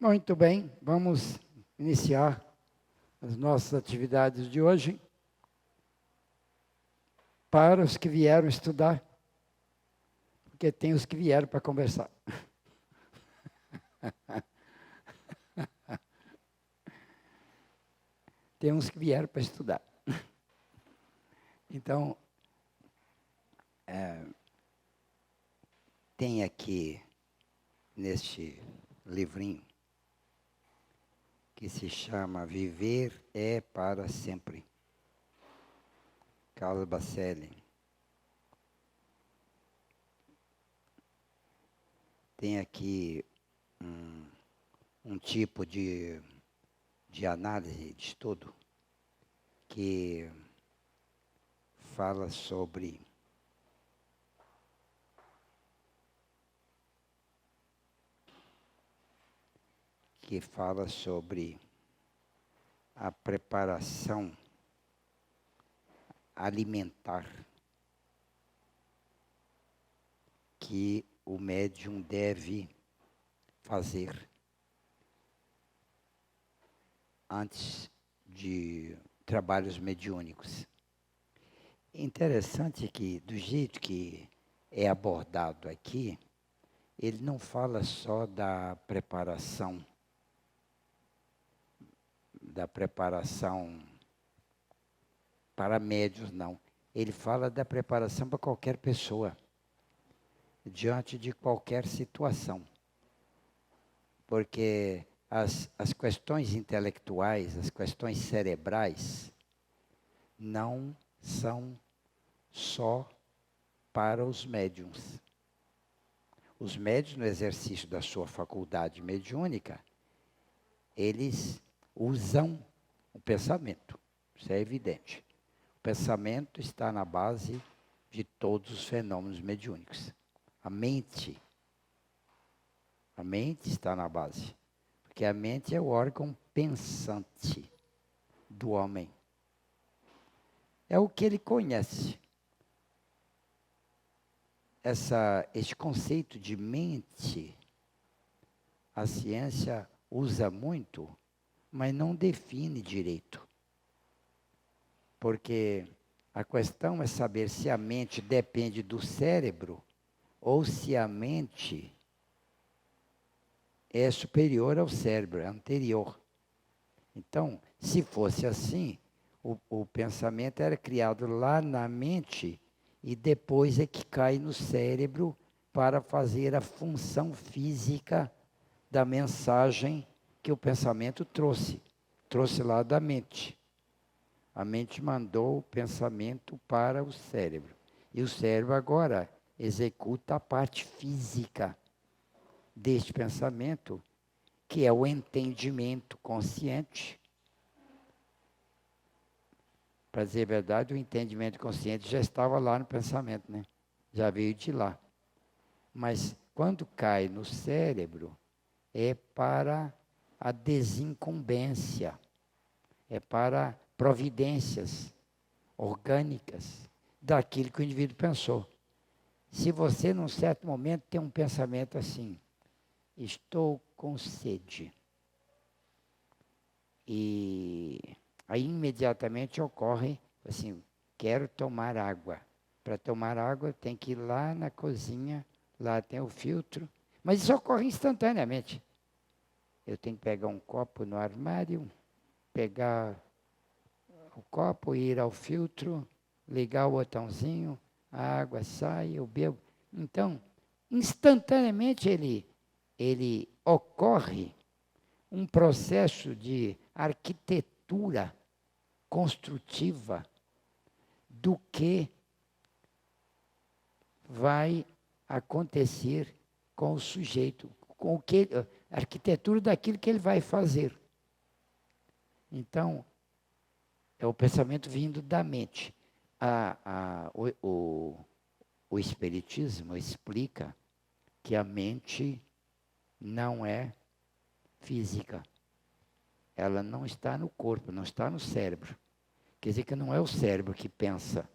Muito bem, vamos iniciar as nossas atividades de hoje. Para os que vieram estudar, porque tem os que vieram para conversar. Tem uns que vieram para estudar. Então, tem aqui, neste livrinho, que se chama Viver é para Sempre. Carlos Bacelli. Tem aqui um tipo de análise, de estudo, que fala sobre a preparação alimentar que o médium deve fazer antes de trabalhos mediúnicos. Interessante que, do jeito que é abordado aqui, ele não fala só da preparação para médios, não. Ele fala da preparação para qualquer pessoa, diante de qualquer situação. Porque as questões intelectuais, as questões cerebrais, não são só para os médiuns. Os médiuns, no exercício da sua faculdade mediúnica, eles usam o pensamento. Isso é evidente. O pensamento está na base de todos os fenômenos mediúnicos. A mente está na base. Porque a mente é o órgão pensante do homem. É o que ele conhece. Este conceito de mente, a ciência usa muito, mas não define direito. Porque a questão é saber se a mente depende do cérebro ou se a mente é superior ao cérebro, é anterior. Então, se fosse assim, o pensamento era criado lá na mente e depois é que cai no cérebro para fazer a função física da mensagem que o pensamento trouxe lá da mente. A mente mandou o pensamento para o cérebro. E o cérebro agora executa a parte física deste pensamento, que é o entendimento consciente. Para dizer a verdade, o entendimento consciente já estava lá no pensamento, né? Já veio de lá. Mas quando cai no cérebro, é para a desincumbência, é para providências orgânicas daquilo que o indivíduo pensou. Se você, num certo momento, tem um pensamento assim: estou com sede. E aí imediatamente ocorre assim: quero tomar água. Para tomar água tem que ir lá na cozinha, lá tem o filtro. Mas isso ocorre instantaneamente. Eu tenho que pegar um copo no armário, pegar o copo, ir ao filtro, ligar o botãozinho, a água sai, eu bebo. Então, instantaneamente ele ocorre um processo de arquitetura construtiva do que vai acontecer com o sujeito, com o que, a arquitetura daquilo que ele vai fazer. Então, é o pensamento vindo da mente. O Espiritismo explica que a mente não é física. Ela não está no corpo, não está no cérebro. Quer dizer que não é o cérebro que pensa.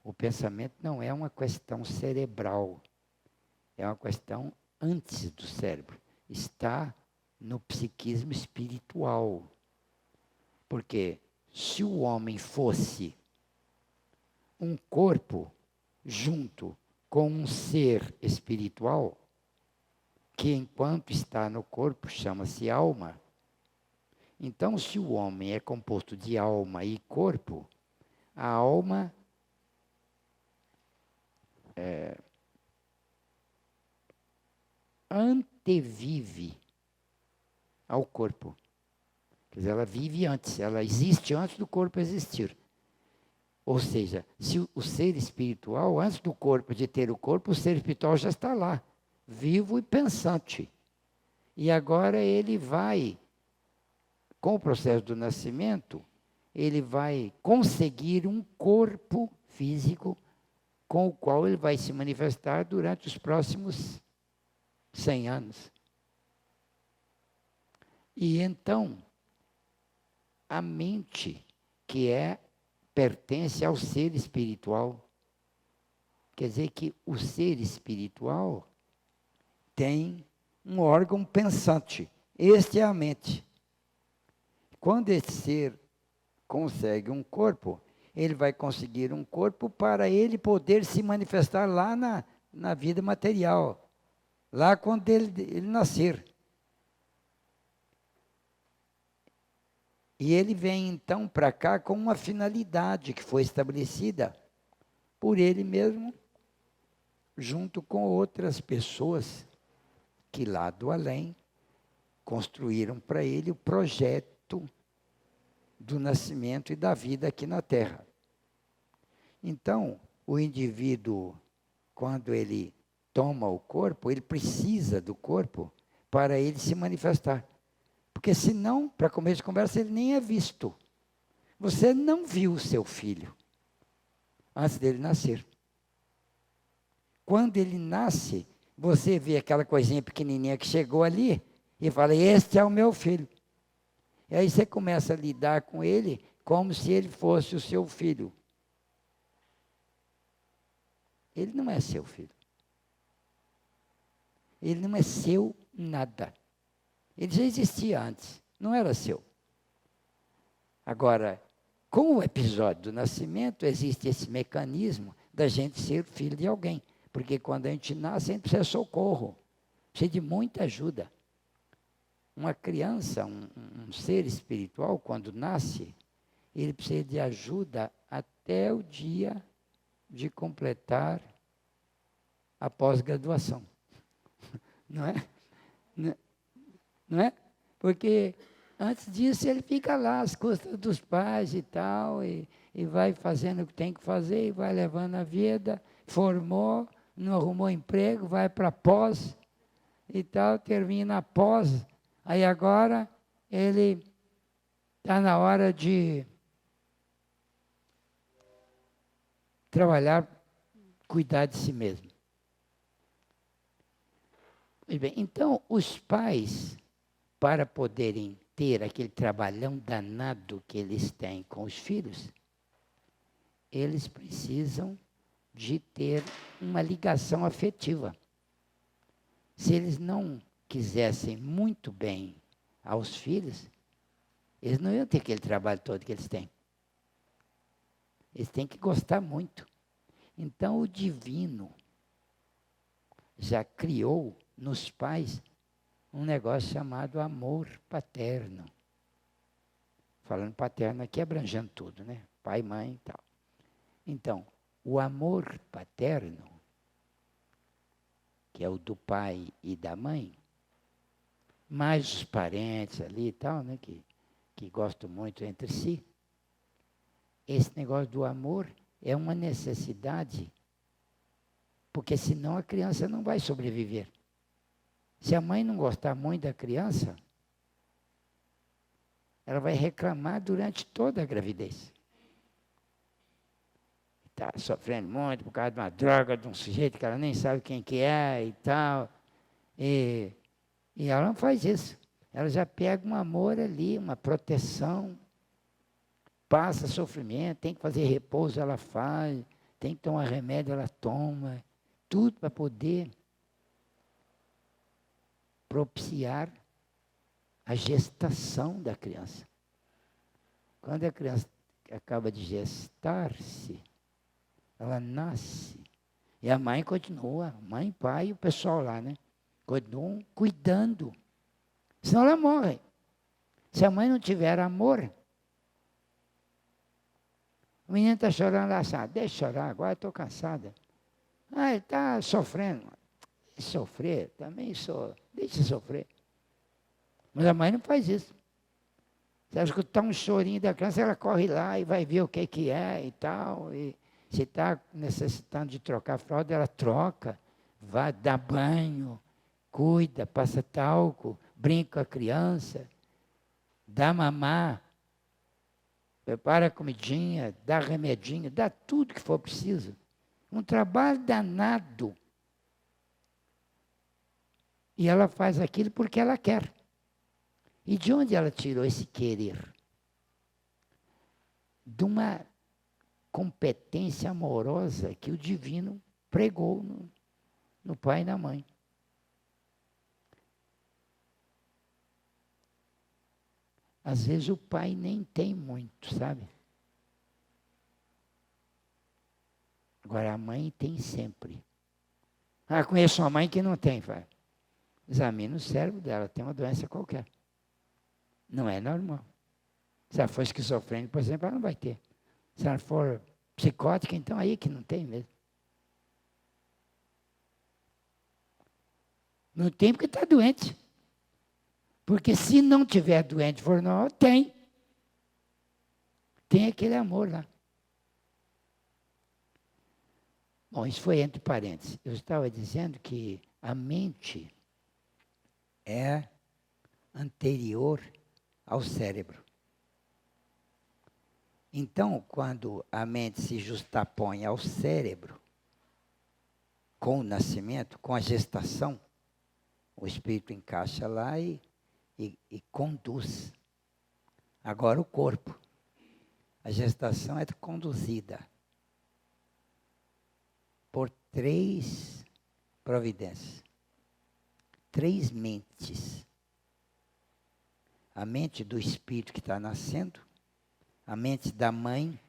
O pensamento não é uma questão cerebral. É uma questão antes do cérebro. Está no psiquismo espiritual. Porque se o homem fosse um corpo junto com um ser espiritual, que enquanto está no corpo chama-se alma, então se o homem é composto de alma e corpo, a alma antevive ao corpo. Quer dizer, ela vive antes, ela existe antes do corpo existir. Ou seja, se o ser espiritual, antes do corpo, de ter o corpo, o ser espiritual já está lá, vivo e pensante. E agora ele vai, com o processo do nascimento, ele vai conseguir um corpo físico com o qual ele vai se manifestar durante os próximos 100 anos. E então, a mente, que pertence ao ser espiritual, quer dizer que o ser espiritual tem um órgão pensante. Este é a mente. Quando esse ser consegue um corpo, ele vai conseguir um corpo para ele poder se manifestar lá na vida material, lá quando ele nascer. E ele vem então para cá com uma finalidade que foi estabelecida por ele mesmo, junto com outras pessoas que lá do além construíram para ele o projeto do nascimento e da vida aqui na Terra. Então, o indivíduo, quando ele toma o corpo, ele precisa do corpo para ele se manifestar. Porque senão, para começo de conversa, ele nem é visto. Você não viu o seu filho antes dele nascer. Quando ele nasce, você vê aquela coisinha pequenininha que chegou ali e fala, este é o meu filho. E aí você começa a lidar com ele como se ele fosse o seu filho. Ele não é seu filho. Ele não é seu nada. Ele já existia antes, não era seu. Agora, com o episódio do nascimento, existe esse mecanismo da gente ser filho de alguém. Porque quando a gente nasce, a gente precisa de socorro, precisa de muita ajuda. Uma criança, um ser espiritual, quando nasce, ele precisa de ajuda até o dia de completar a pós-graduação. Não é? Não é? Porque antes disso ele fica lá às custas dos pais e tal, e vai fazendo o que tem que fazer, e vai levando a vida, formou, não arrumou emprego, vai para pós e tal, termina a pós, aí agora ele está na hora de trabalhar, cuidar de si mesmo. Bem, então, os pais, para poderem ter aquele trabalhão danado que eles têm com os filhos, eles precisam de ter uma ligação afetiva. Se eles não quisessem muito bem aos filhos, eles não iam ter aquele trabalho todo que eles têm. Eles têm que gostar muito. Então, o divino já criou nos pais um negócio chamado amor paterno. Falando paterno aqui, abrangendo tudo, né? Pai, mãe e tal. Então, o amor paterno, que é o do pai e da mãe, mais os parentes ali e tal, né? Que gostam muito entre si. Esse negócio do amor é uma necessidade, porque senão a criança não vai sobreviver. Se a mãe não gostar muito da criança, ela vai reclamar durante toda a gravidez. Está sofrendo muito por causa de uma droga, de um sujeito que ela nem sabe quem que é e tal. E ela não faz isso. Ela já pega um amor ali, uma proteção, passa sofrimento, tem que fazer repouso, ela faz, tem que tomar remédio, ela toma. Tudo para poder propiciar a gestação da criança. Quando a criança acaba de gestar-se, ela nasce. E a mãe continua, mãe, pai, o pessoal lá, né? Continuam cuidando. Senão ela morre. Se a mãe não tiver amor, o menino está chorando lá, sabe? Deixa chorar, agora estou cansada. Ah, ele está sofrendo. Sofrer, também sou. Deixa sofrer. Mas a mãe não faz isso. Se ela escutar um chorinho da criança, ela corre lá e vai ver o que é e tal. E se está necessitando de trocar a fralda, ela troca, vai dar banho, cuida, passa talco, brinca com a criança, dá mamar, prepara a comidinha, dá remedinho, dá tudo que for preciso. Um trabalho danado. E ela faz aquilo porque ela quer. E de onde ela tirou esse querer? De uma competência amorosa que o divino pregou no pai e na mãe. Às vezes o pai nem tem muito, sabe? Agora a mãe tem sempre. Ah, conheço uma mãe que não tem, vai. Examina o cérebro dela, tem uma doença qualquer. Não é normal. Se ela for esquizofrênica, por exemplo, ela não vai ter. Se ela for psicótica, então aí que não tem mesmo. Não tem porque está doente. Porque se não tiver doente, for normal, tem. Tem aquele amor lá. Bom, isso foi entre parênteses. Eu estava dizendo que a mente é anterior ao cérebro. Então, quando a mente se justapõe ao cérebro, com o nascimento, com a gestação, o espírito encaixa lá e conduz. Agora o corpo. A gestação é conduzida por 3 providências. 3 mentes. A mente do espírito que está nascendo, a mente da mãe.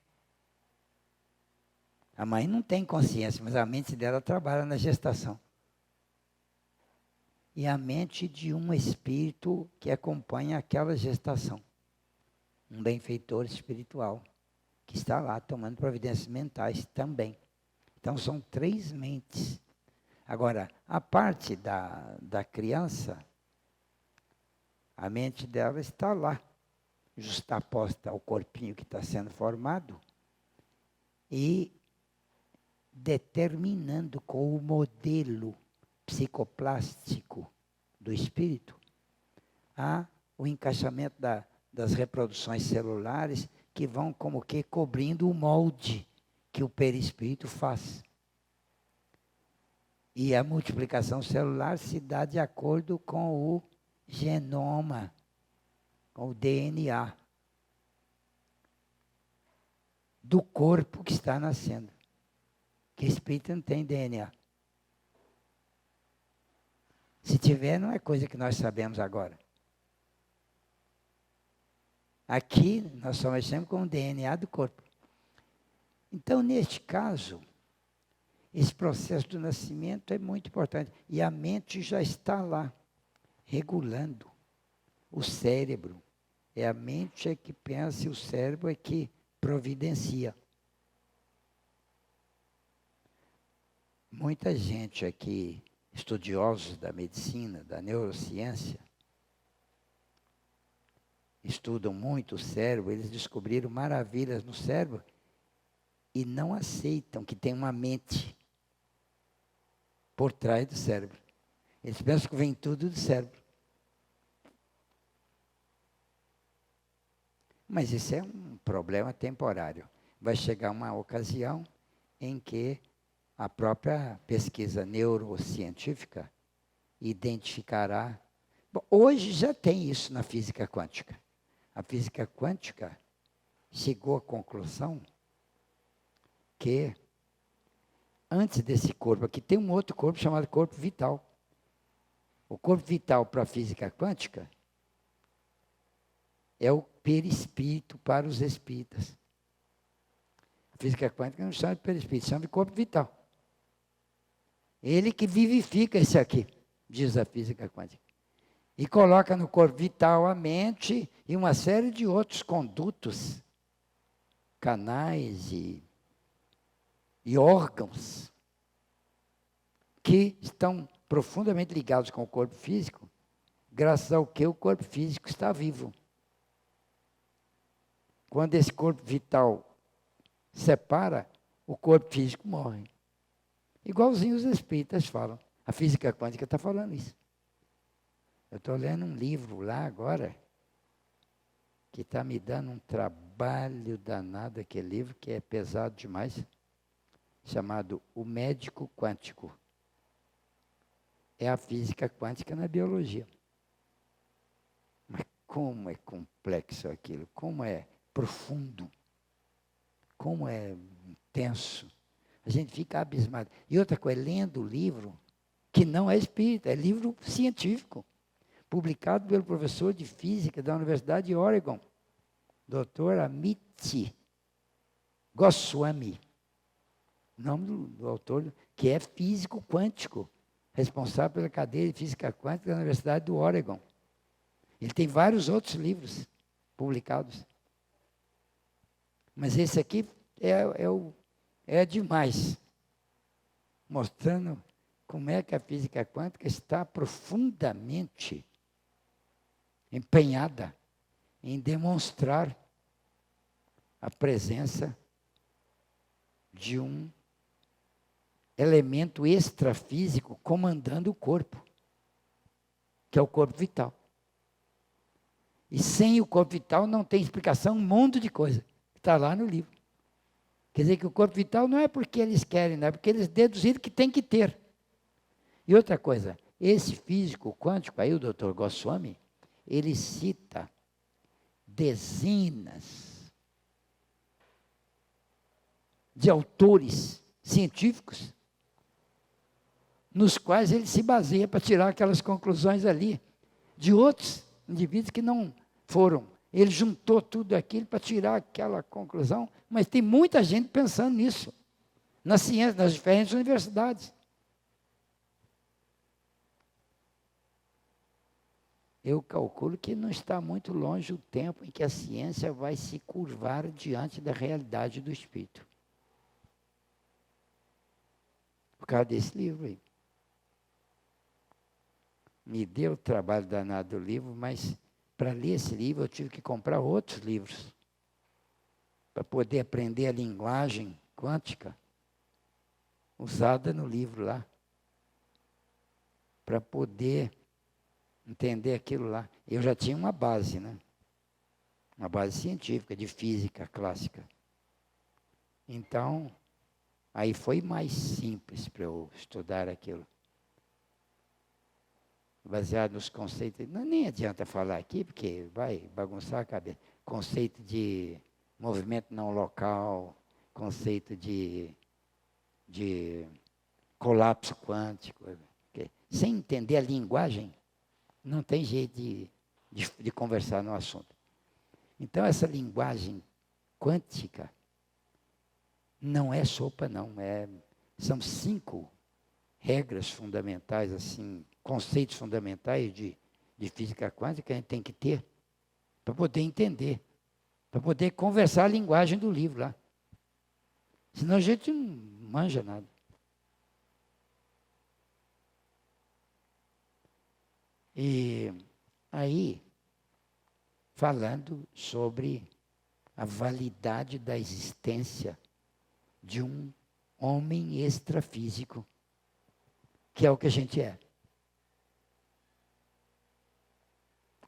A mãe não tem consciência, mas a mente dela trabalha na gestação. E a mente de um espírito que acompanha aquela gestação. Um benfeitor espiritual, que está lá tomando providências mentais também. Então são 3 mentes. Agora, a parte da criança, a mente dela está lá, justaposta ao corpinho que está sendo formado e determinando com o modelo psicoplástico do espírito o encaixamento das reproduções celulares que vão como que cobrindo o molde que o perispírito faz. E a multiplicação celular se dá de acordo com o genoma, com o DNA do corpo que está nascendo. Que espírito não tem DNA. Se tiver, não é coisa que nós sabemos agora. Aqui, nós só mexemos com o DNA do corpo. Então, neste caso, esse processo do nascimento é muito importante. E a mente já está lá, regulando. O cérebro. É a mente que pensa e o cérebro é que providencia. Muita gente aqui, estudiosos da medicina, da neurociência, estudam muito o cérebro, eles descobriram maravilhas no cérebro e não aceitam que tem uma mente por trás do cérebro. Eles pensam que vem tudo do cérebro. Mas isso é um problema temporário. Vai chegar uma ocasião em que a própria pesquisa neurocientífica identificará. Bom, hoje já tem isso na física quântica. A física quântica chegou à conclusão que antes desse corpo aqui tem um outro corpo chamado corpo vital. O corpo vital para a física quântica é o perispírito para os espíritas. A física quântica não chama de perispírito, chama de corpo vital. Ele que vivifica esse aqui, diz a física quântica. E coloca no corpo vital a mente e uma série de outros condutos, canais e órgãos que estão profundamente ligados com o corpo físico, graças ao que o corpo físico está vivo. Quando esse corpo vital separa, o corpo físico morre. Igualzinho os espíritas falam. A física quântica está falando isso. Eu estou lendo um livro lá agora, que está me dando um trabalho danado, aquele livro, que é pesado demais, chamado O Médico Quântico. É a física quântica na biologia. Mas como é complexo aquilo, como é profundo, como é intenso. A gente fica abismado. E outra coisa, lendo o livro, que não é espírita, é livro científico, publicado pelo professor de física da Universidade de Oregon, Dr. Amit Goswami, nome do autor, que é físico quântico, responsável pela cadeira de física quântica da Universidade do Oregon. Ele tem vários outros livros publicados. Mas esse aqui é demais, mostrando como é que a física quântica está profundamente empenhada em demonstrar a presença de um elemento extrafísico comandando o corpo, que é o corpo vital. E sem o corpo vital não tem explicação, um monte de coisa que está lá no livro. Quer dizer que o corpo vital não é porque eles querem, não é porque eles deduziram que tem que ter. E outra coisa, esse físico quântico aí, o Dr. Goswami, ele cita dezenas de autores científicos nos quais ele se baseia para tirar aquelas conclusões ali, de outros indivíduos que não foram. Ele juntou tudo aquilo para tirar aquela conclusão, mas tem muita gente pensando nisso, na ciência, nas diferentes universidades. Eu calculo que não está muito longe o tempo em que a ciência vai se curvar diante da realidade do espírito. Por causa desse livro aí. Me deu o trabalho danado do livro, mas para ler esse livro eu tive que comprar outros livros para poder aprender a linguagem quântica usada no livro lá, para poder entender aquilo lá. Eu já tinha uma base, né? Uma base científica, de física clássica. Então, aí foi mais simples para eu estudar aquilo. Baseado nos conceitos, não, nem adianta falar aqui, porque vai bagunçar a cabeça. Conceito de movimento não local, conceito de colapso quântico. Sem entender a linguagem, não tem jeito de conversar no assunto. Então, essa linguagem quântica não é sopa, não. São 5 regras fundamentais, assim, conceitos fundamentais de física quântica que a gente tem que ter para poder entender, para poder conversar a linguagem do livro lá. Senão a gente não manja nada. E aí, falando sobre a validade da existência de um homem extrafísico, que é o que a gente é.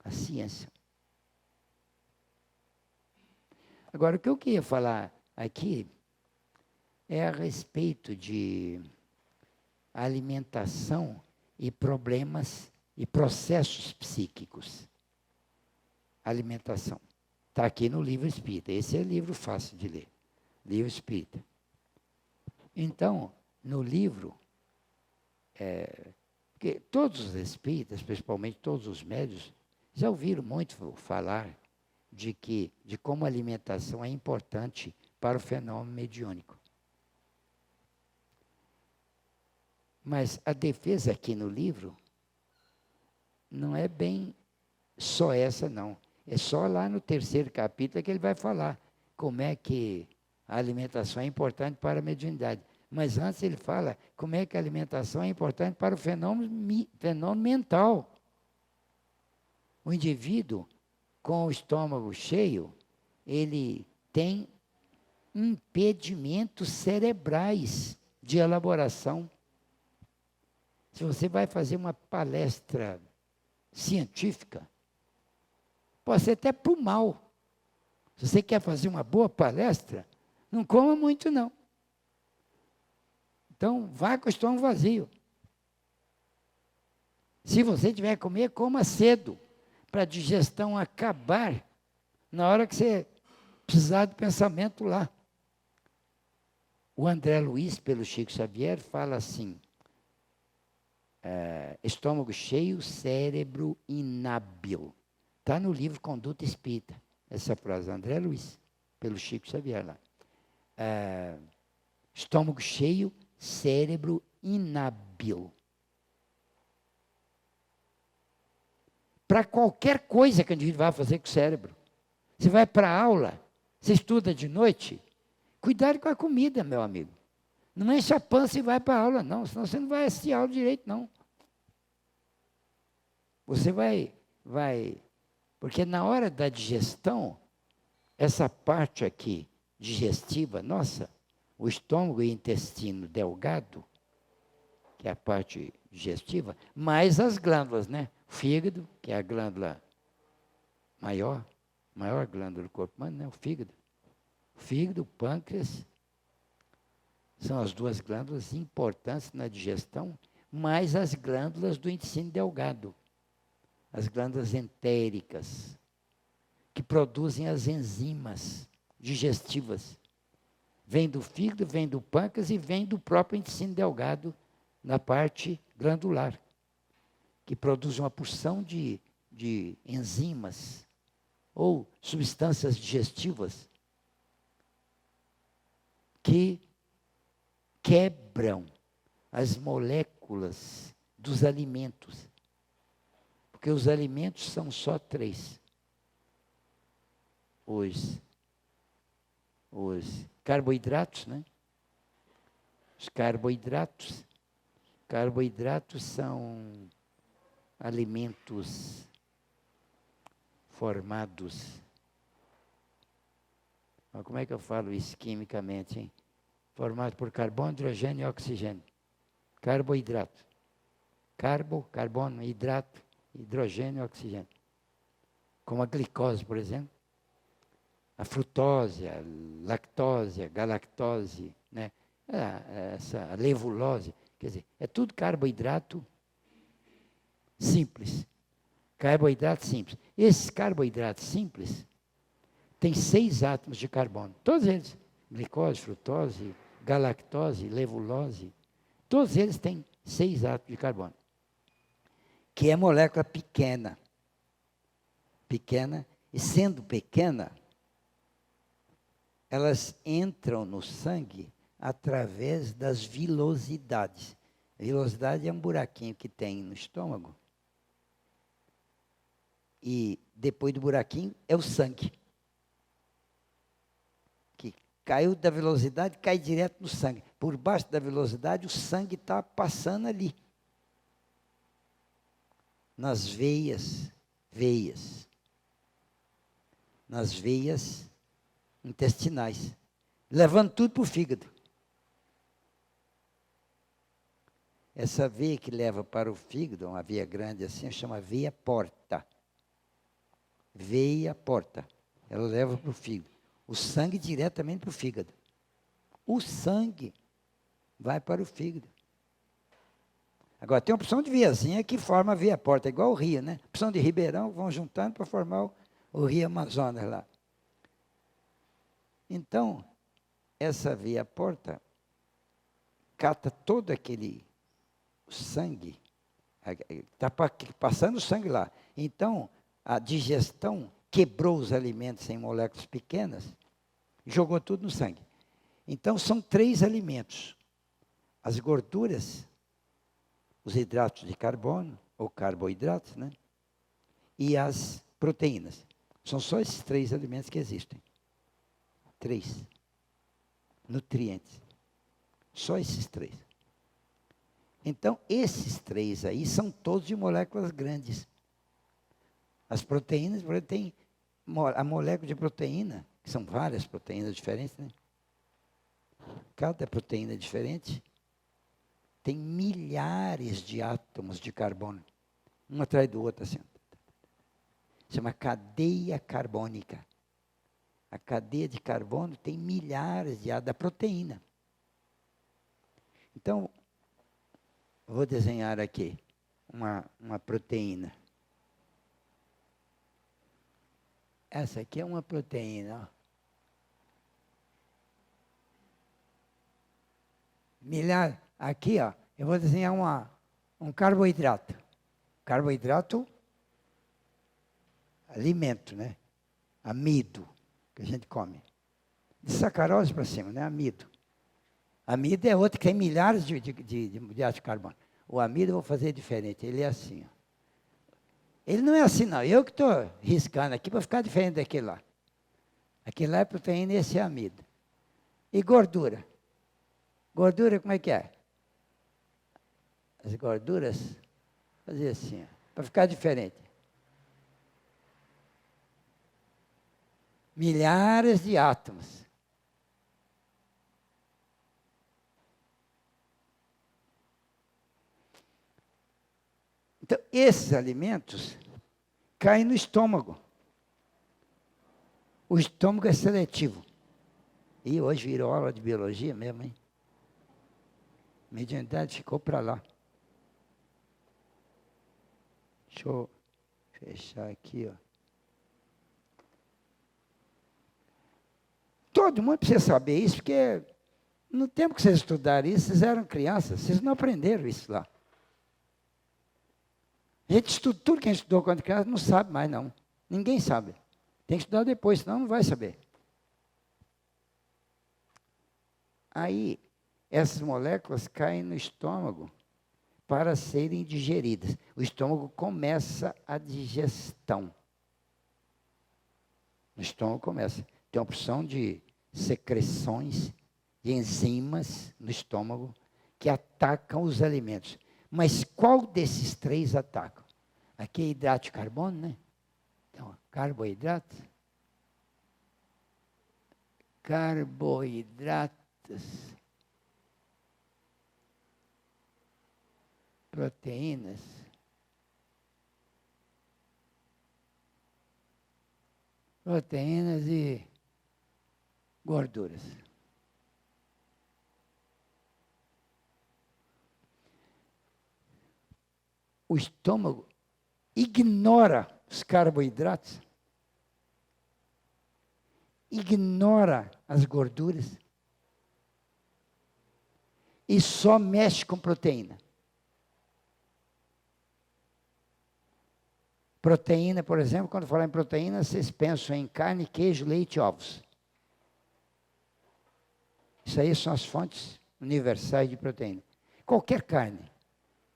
A ciência. Agora, o que eu queria falar aqui é a respeito de alimentação e problemas e processos psíquicos. Alimentação. Está aqui no livro espírita. Esse é livro fácil de ler. Livro espírita. Então, no livro, porque todos os espíritas, principalmente todos os médios, já ouviram muito falar de como a alimentação é importante para o fenômeno mediúnico. Mas a defesa aqui no livro não é bem só essa, não. É só lá no 3º capítulo que ele vai falar como é que a alimentação é importante para a mediunidade. Mas antes ele fala como é que a alimentação é importante para o fenômeno mental. O indivíduo com o estômago cheio, ele tem impedimentos cerebrais de elaboração. Se você vai fazer uma palestra científica, pode ser até para o mal. Se você quer fazer uma boa palestra, não coma muito, não. Então, vá com o estômago vazio. Se você tiver que comer, coma cedo, para a digestão acabar na hora que você precisar do pensamento lá. O André Luiz, pelo Chico Xavier, fala assim, estômago cheio, cérebro inábil. Está no livro Conduta Espírita, essa frase, André Luiz, pelo Chico Xavier lá. Estômago cheio, cérebro inábil. Para qualquer coisa que o indivíduo vai fazer com o cérebro. Você vai para a aula, você estuda de noite, cuidado com a comida, meu amigo. Não enche a pança e vai para a aula, não, senão você não vai assistir a aula direito, não. Você vai, porque na hora da digestão, essa parte aqui, digestiva, nossa, o estômago e o intestino delgado, que é a parte digestiva, mais as glândulas, né? O fígado, que é a glândula maior glândula do corpo humano, né? O fígado. O fígado, o pâncreas, são as duas glândulas importantes na digestão, mais as glândulas do intestino delgado, as glândulas entéricas, que produzem as enzimas digestivas. Vem do fígado, vem do pâncreas e vem do próprio intestino delgado, na parte glandular, que produz uma porção de enzimas ou substâncias digestivas que quebram as moléculas dos alimentos. Porque os alimentos são só 3. Os carboidratos, né? Os carboidratos são alimentos formados. Mas como é que eu falo isso quimicamente, hein? Formados por carbono, hidrogênio e oxigênio. Carboidrato. Carbono, hidrato, hidrogênio e oxigênio. Como a glicose, por exemplo. A frutose, a lactose, a galactose, né? A levulose. Quer dizer, é tudo carboidrato simples. Carboidrato simples. Esses carboidratos simples têm 6 átomos de carbono. Todos eles. Glicose, frutose, galactose, levulose. Todos eles têm 6 átomos de carbono. Que é molécula pequena. Pequena. E sendo pequena, elas entram no sangue através das vilosidades. A vilosidade é um buraquinho que tem no estômago. E depois do buraquinho é o sangue. Que caiu da velocidade, cai direto no sangue. Por baixo da velocidade, o sangue está passando ali. Nas veias. Nas veias intestinais. Levando tudo para o fígado. Essa veia que leva para o fígado, uma veia grande assim, chama veia porta. Veia porta. Ela leva para o fígado. O sangue diretamente para o fígado. O sangue vai para o fígado. Agora, tem uma opção de veiazinha que forma a veia porta, igual o rio, né? Opção de ribeirão, vão juntando para formar o rio Amazonas lá. Então, essa veia porta cata todo aquele sangue, está passando o sangue lá. Então, a digestão quebrou os alimentos em moléculas pequenas, jogou tudo no sangue. Então, são 3 alimentos. As gorduras, os hidratos de carbono, ou carboidratos, né? E as proteínas. São só esses 3 alimentos que existem. 3 nutrientes. Só esses 3. Então, esses 3 aí são todos de moléculas grandes. As proteínas, tem a molécula de proteína, que são várias proteínas diferentes, né? Cada proteína diferente tem milhares de átomos de carbono, um atrás do outro, assim. Chama cadeia carbônica. A cadeia de carbono tem milhares de átomos da proteína. Então, vou desenhar aqui uma proteína. Essa aqui é uma proteína. Ó. Aqui, ó, eu vou desenhar um carboidrato. Carboidrato, alimento, né? Amido, que a gente come. De sacarose para cima, né? Amido. Amido é outro que tem milhares de átomos de carbono. O amido eu vou fazer diferente, ele é assim, ó. Ele não é assim, não. Eu que estou riscando aqui para ficar diferente daquele lá. Aquele lá é proteína e esse é amido. E gordura? Gordura, como é que é? As gorduras, fazer assim, para ficar diferente. Milhares de átomos. Então, esses alimentos caem no estômago. O estômago é seletivo. E hoje virou aula de biologia mesmo, hein? Mediunidade ficou para lá. Deixa eu fechar aqui, ó. Todo mundo precisa saber isso, porque no tempo que vocês estudaram isso, vocês eram crianças, vocês não aprenderam isso lá. A gente estuda, tudo que a gente estudou quando criança não sabe mais, não. Ninguém sabe. Tem que estudar depois, senão não vai saber. Aí, essas moléculas caem no estômago para serem digeridas. O estômago começa a digestão. O estômago começa. Tem a opção de secreções, de enzimas no estômago que atacam os alimentos. Mas qual desses 3 atacam? Aqui é hidrato de carbono, né? Então, carboidratos. Carboidratos. Proteínas. Proteínas e gorduras. O estômago ignora os carboidratos, ignora as gorduras e só mexe com proteína. Proteína, por exemplo, quando falar em proteína, vocês pensam em carne, queijo, leite e ovos. Isso aí são as fontes universais de proteína. Qualquer carne,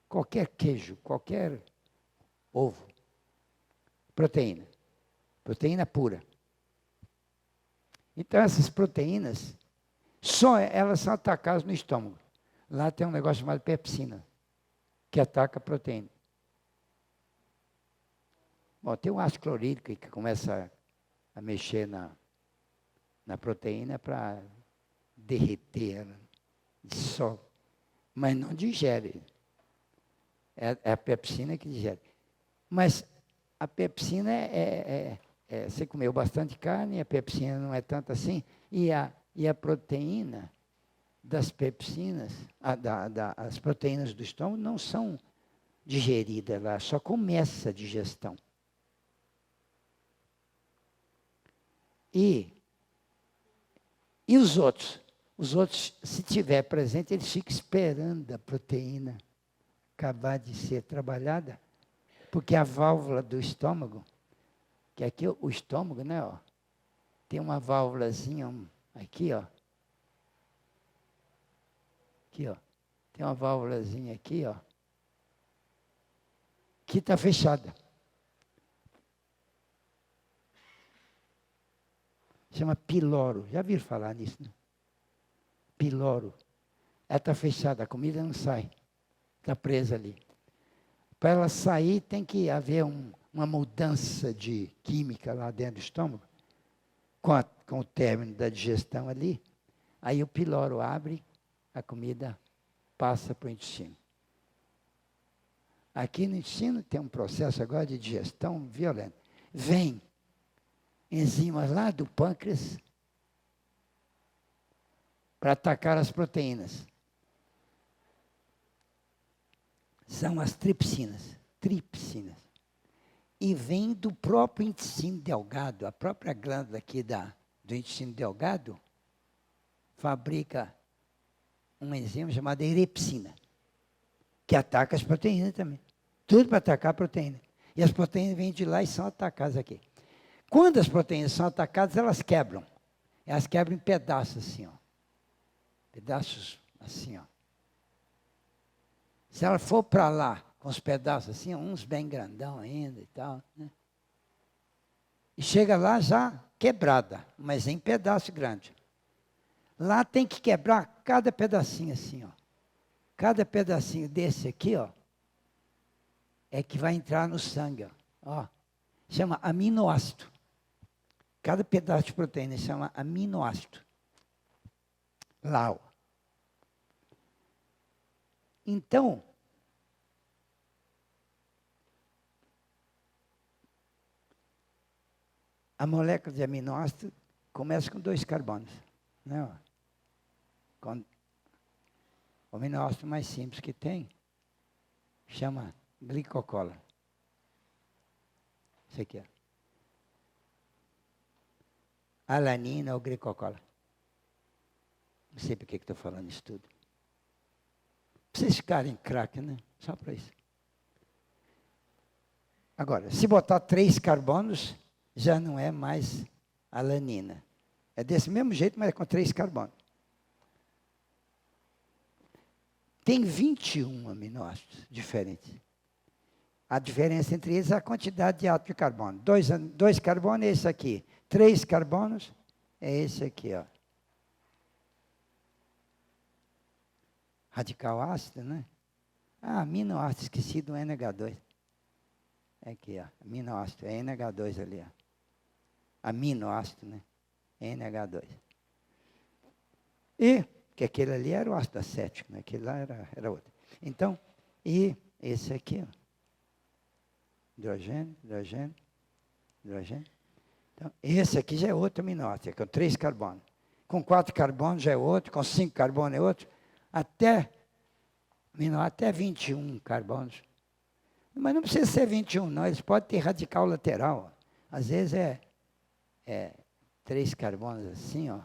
qualquer queijo, qualquer ovo, proteína. Proteína pura. Então, essas proteínas, só elas são atacadas no estômago. Lá tem um negócio chamado pepsina, que ataca a proteína. Bom, tem um ácido clorídrico que começa a mexer na proteína para derreter ela, dissolve, mas não digere. É a pepsina que digere. Mas a pepsina você comeu bastante carne, a pepsina não é tanto assim, e a proteína das pepsinas, as proteínas do estômago não são digeridas lá, só começa a digestão. E os outros? Os outros, se tiver presente, eles ficam esperando a proteína acabar de ser trabalhada, porque a válvula do estômago, que aqui o estômago, né, ó, tem uma válvulazinha aqui, ó. Aqui, ó. Tem uma válvulazinha aqui, ó. Que está fechada. Chama piloro. Já viram falar nisso, né? Piloro. Ela está fechada, a comida não sai. Está presa ali. Para ela sair, tem que haver uma mudança de química lá dentro do estômago, com o término da digestão ali. Aí o piloro abre, a comida passa para o intestino. Aqui no intestino tem um processo agora de digestão violento. Vem enzimas lá do pâncreas para atacar as proteínas. São as tripsinas. E vem do próprio intestino delgado, a própria glândula aqui do intestino delgado fabrica uma enzima chamada erepsina, que ataca as proteínas também. Tudo para atacar a proteína. E as proteínas vêm de lá e são atacadas aqui. Quando as proteínas são atacadas, elas quebram. Elas quebram em pedaços assim, ó. Pedaços assim, ó. Se ela for para lá com os pedaços assim, uns bem grandão ainda e tal, né? E chega lá já quebrada, mas em pedaço grande. Lá tem que quebrar cada pedacinho assim, ó. Cada pedacinho desse aqui, ó, é que vai entrar no sangue, ó. Chama aminoácido. Cada pedaço de proteína chama aminoácido. Lá, ó. Então, a molécula de aminoácido começa com 2 carbonos. Né? O aminoácido mais simples que tem chama glicocola. Isso aqui, ó. Alanina ou glicocola. Não sei por que estou falando isso tudo. Pra vocês ficarem craque, né? Só para isso. Agora, se botar 3 carbonos, já não é mais alanina. É desse mesmo jeito, mas é com 3 carbonos. Tem 21 aminoácidos diferentes. A diferença entre eles é a quantidade de átomos de carbono. 2 carbonos é esse aqui. 3 carbonos é esse aqui, ó. Radical ácido, né? Ah, aminoácido, esqueci do NH2. Aqui, ó. Aminoácido, é NH2 ali, ó. Aminoácido, né? NH2. E, que aquele ali era o ácido acético, né? Aquele lá era outro. Então, e esse aqui, ó. Hidrogênio, hidrogênio, hidrogênio. Então, esse aqui já é outro aminoácido, com 3 carbonos. Com 4 carbonos já é outro, com 5 carbonos é outro. Até 21 carbonos. Mas não precisa ser 21, não. Eles podem ter radical lateral. Ó. Às vezes é 3 carbonos assim, ó.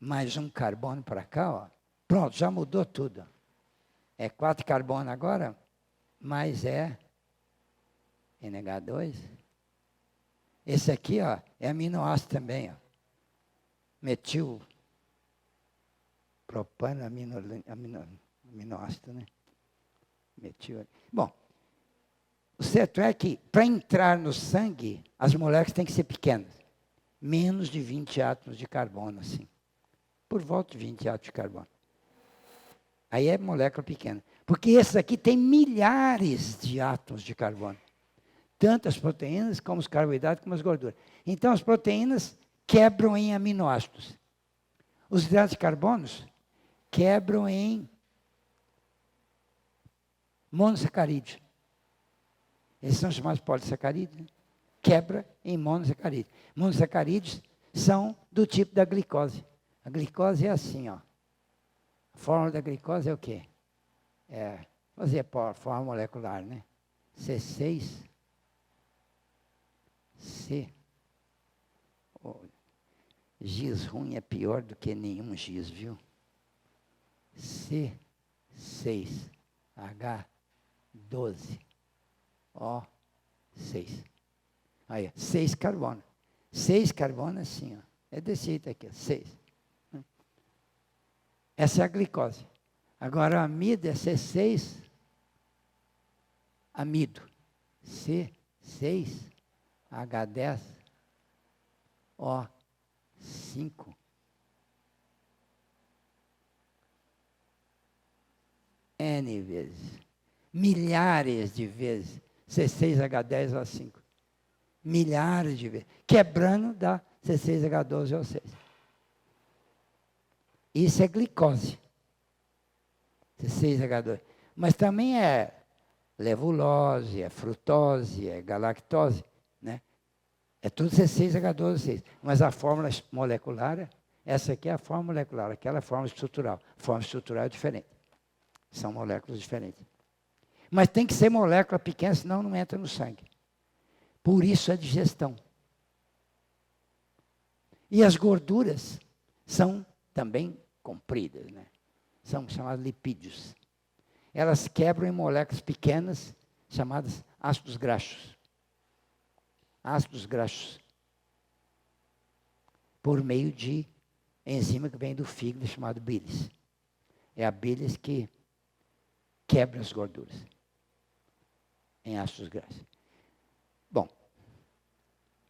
Mais 1 carbono para cá, ó. Pronto, já mudou tudo. É 4 carbonos agora, mas é NH2. Esse aqui, ó, é aminoácido também, ó. Metil propano aminoácido, né? Metil. Bom, o certo é que para entrar no sangue, as moléculas têm que ser pequenas. Menos de 20 átomos de carbono, assim. Por volta de 20 átomos de carbono. Aí é molécula pequena. Porque esse aqui tem milhares de átomos de carbono. Tanto as proteínas, como os carboidratos, como as gorduras. Então, as proteínas quebram em aminoácidos. Os hidratos de carbono quebram em monossacarídeos. Eles são chamados polissacarídeos. Né? Quebra em monossacarídeos. Monossacarídeos são do tipo da glicose. A glicose é assim, ó. A fórmula da glicose é o quê? Vou dizer a forma molecular, né? C6. C. Giz ruim é pior do que nenhum giz, viu? C6. H12. O6. Aí, 6 carbono. 6 carbono assim, ó. É desse jeito aqui, 6. Essa é a glicose. Agora, a amido é C6, amido. C6, H10, O5. N vezes. Milhares de vezes. C6H10O5. Milhares de vezes. Quebrando dá C6H12O6. Isso é glicose. C6H12. Mas também é levulose, é frutose, é galactose, né? É tudo C6H12O6. Mas a fórmula molecular, essa aqui é a fórmula molecular, aquela é a fórmula estrutural. A fórmula estrutural é diferente. São moléculas diferentes. Mas tem que ser molécula pequena, senão não entra no sangue. Por isso a digestão. E as gorduras são também compridas, né? São chamadas lipídios. Elas quebram em moléculas pequenas, chamadas ácidos graxos. Ácidos graxos. Por meio de enzima que vem do fígado, chamado bílis. É a bílis que quebra as gorduras em ácidos graxos. Bom,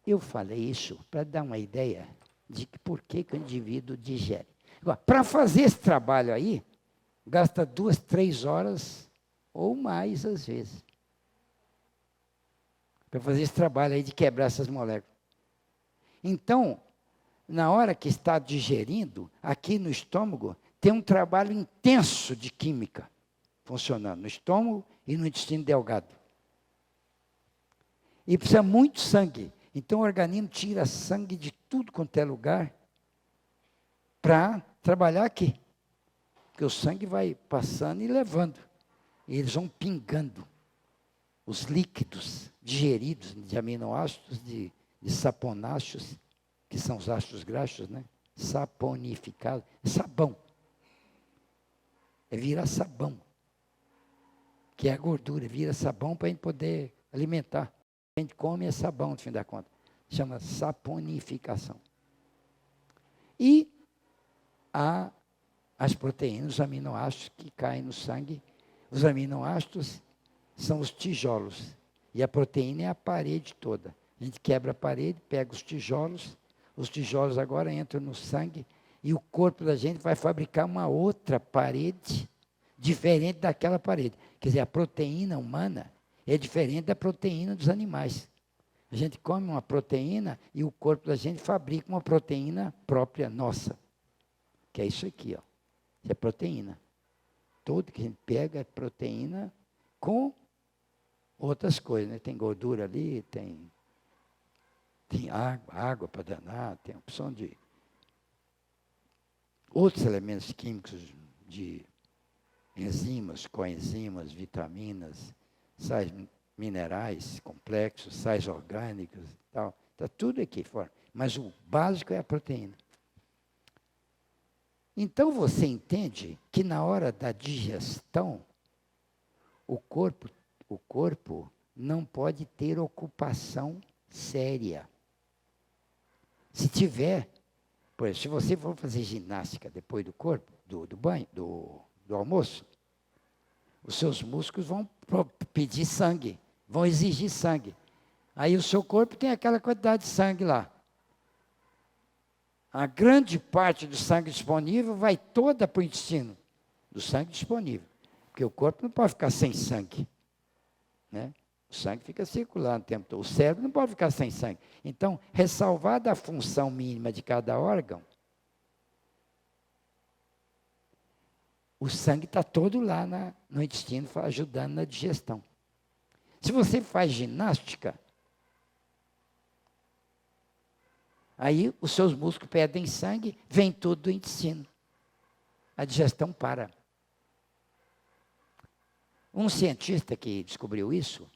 eu falei isso para dar uma ideia de por que o indivíduo digere. Agora, para fazer esse trabalho aí, gasta 2, 3 horas ou mais às vezes. Para fazer esse trabalho aí de quebrar essas moléculas. Então, na hora que está digerindo, aqui no estômago, tem um trabalho intenso de química funcionando no estômago e no intestino delgado. E precisa muito sangue. Então o organismo tira sangue de tudo quanto é lugar para trabalhar aqui. Porque o sangue vai passando e levando. E eles vão pingando os líquidos digeridos de aminoácidos, de saponáceos, que são os ácidos graxos, né? Saponificado. Sabão. É virar sabão. Que é a gordura. Vira sabão para a gente poder alimentar. A gente come é sabão, no fim da conta. Chama saponificação. E as proteínas, os aminoácidos que caem no sangue. Os aminoácidos são os tijolos. E a proteína é a parede toda. A gente quebra a parede, pega os tijolos agora entram no sangue e o corpo da gente vai fabricar uma outra parede diferente daquela parede. Quer dizer, a proteína humana é diferente da proteína dos animais. A gente come uma proteína e o corpo da gente fabrica uma proteína própria nossa. Que é isso aqui, ó. Isso é proteína. Tudo que a gente pega é proteína com outras coisas, né? Tem gordura ali, tem água para danar, tem opção de outros elementos químicos, de enzimas, coenzimas, vitaminas, sais minerais complexos, sais orgânicos e tal. Está tudo aqui fora. Mas o básico é a proteína. Então você entende que na hora da digestão, o corpo não pode ter ocupação séria. Se tiver, por exemplo, se você for fazer ginástica depois do corpo, do banho, do almoço, os seus músculos vão pedir sangue, vão exigir sangue. Aí o seu corpo tem aquela quantidade de sangue lá. A grande parte do sangue disponível vai toda para o intestino, do sangue disponível. Porque o corpo não pode ficar sem sangue, né? O sangue fica circulando o tempo todo. O cérebro não pode ficar sem sangue. Então, ressalvada a função mínima de cada órgão, o sangue está todo lá no intestino, ajudando na digestão. Se você faz ginástica, aí os seus músculos pedem sangue, vem tudo do intestino. A digestão para. Um cientista que descobriu isso,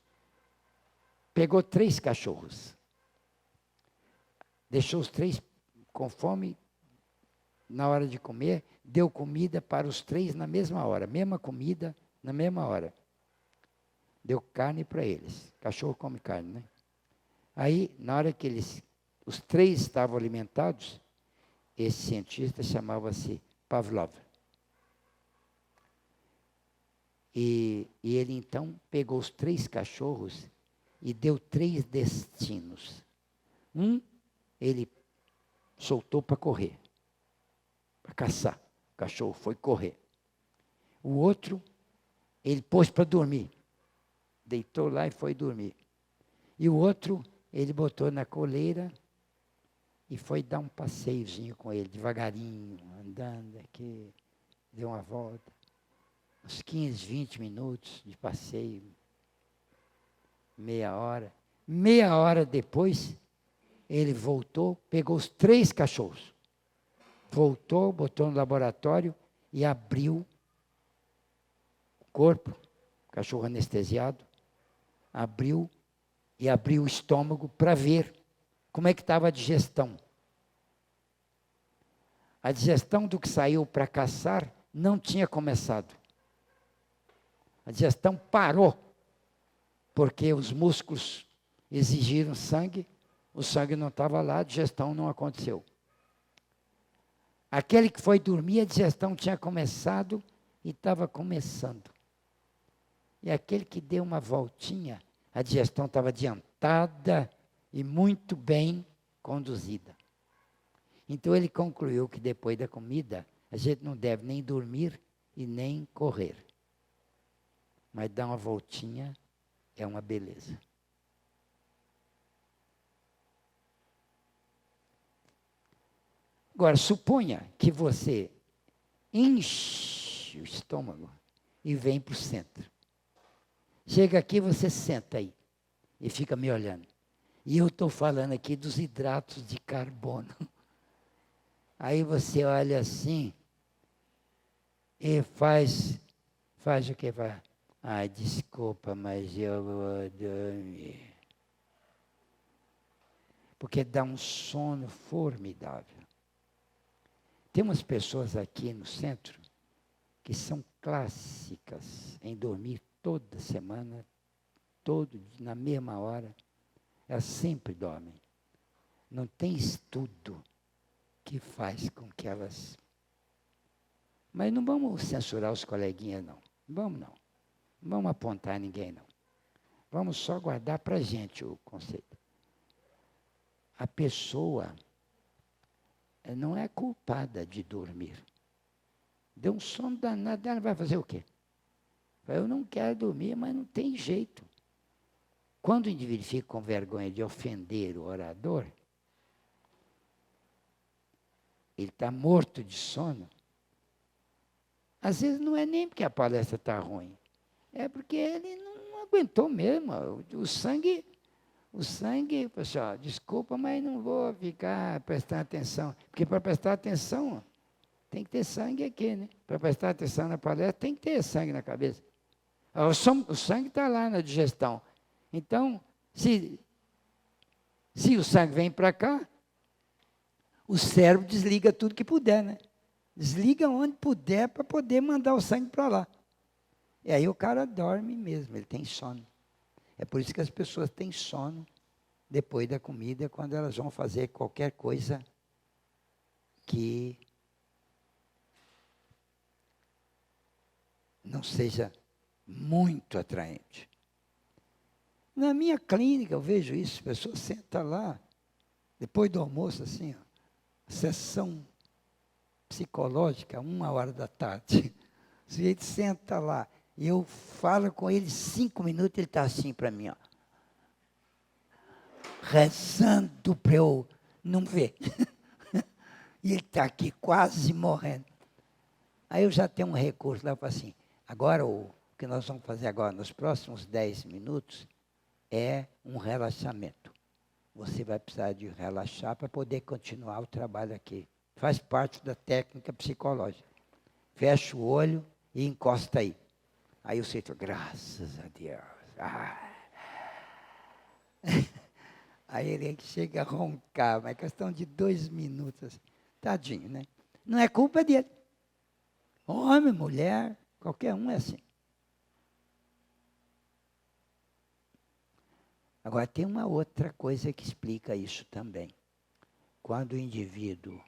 pegou 3 cachorros, deixou os 3 com fome, na hora de comer, deu comida para os 3 na mesma hora, mesma comida, na mesma hora. Deu carne para eles. Cachorro come carne, né? Aí, na hora que os 3 estavam alimentados, esse cientista chamava-se Pavlov. E ele então pegou os 3 cachorros e deu 3 destinos. Ele soltou para correr, para caçar. O cachorro foi correr. O outro, ele pôs para dormir. Deitou lá e foi dormir. E o outro, ele botou na coleira e foi dar um passeiozinho com ele, devagarinho, andando aqui, deu uma volta. Uns 15, 20 minutos de passeio, meia hora. Meia hora depois, ele voltou, pegou os 3 cachorros. Voltou, botou no laboratório e abriu o corpo, cachorro anestesiado, abriu o estômago para ver como é que estava a digestão. A digestão do que saiu para caçar não tinha começado. A digestão parou, porque os músculos exigiram sangue, o sangue não estava lá, a digestão não aconteceu. Aquele que foi dormir, a digestão tinha começado e estava começando. E aquele que deu uma voltinha, a digestão estava adiantada e muito bem conduzida. Então ele concluiu que depois da comida, a gente não deve nem dormir e nem correr. Mas dar uma voltinha é uma beleza. Agora, suponha que você enche o estômago e vem para o centro. Chega aqui, você senta aí e fica me olhando. E eu estou falando aqui dos hidratos de carbono. Aí você olha assim e faz o que? Ai, desculpa, mas eu vou dormir. Porque dá um sono formidável. Tem umas pessoas aqui no centro que são clássicas em dormir toda semana, na mesma hora. Elas sempre dormem. Não tem estudo que faz com que elas... Mas não vamos censurar os coleguinhas, não. Vamos não. Não vamos apontar ninguém, não. Vamos só guardar para a gente o conceito. A pessoa não é culpada de dormir. Deu um sono danado, ela vai fazer o quê? Eu não quero dormir, mas não tem jeito. Quando o indivíduo fica com vergonha de ofender o orador, ele está morto de sono. Às vezes não é nem porque a palestra está ruim, é porque ele não aguentou mesmo. O sangue, pessoal, desculpa, mas não vou ficar prestando atenção. Porque para prestar atenção, tem que ter sangue aqui, né? Para prestar atenção na palestra, tem que ter sangue na cabeça. O sangue está lá na digestão. Então, se o sangue vem para cá, o cérebro desliga tudo que puder, né? Desliga onde puder para poder mandar o sangue para lá. E aí o cara dorme mesmo, ele tem sono. É por isso que as pessoas têm sono depois da comida, quando elas vão fazer qualquer coisa que não seja muito atraente. Na minha clínica eu vejo isso, a pessoa senta lá, depois do almoço, assim, ó, sessão psicológica, 1h da tarde. O sujeito senta lá, e eu falo com ele 5 minutos, ele está assim para mim, ó, rezando para eu não ver. E ele está aqui quase morrendo. Aí eu já tenho um recurso lá, eu falo assim, agora o que nós vamos fazer agora, nos próximos 10 minutos, é um relaxamento. Você vai precisar de relaxar para poder continuar o trabalho aqui. Faz parte da técnica psicológica. Fecha o olho e encosta aí. Aí eu sinto, graças a Deus. Aí ele chega a roncar, mas é questão de 2 minutos. Assim. Tadinho, né? Não é culpa dele. Homem, mulher, qualquer um é assim. Agora, tem uma outra coisa que explica isso também. Quando o indivíduo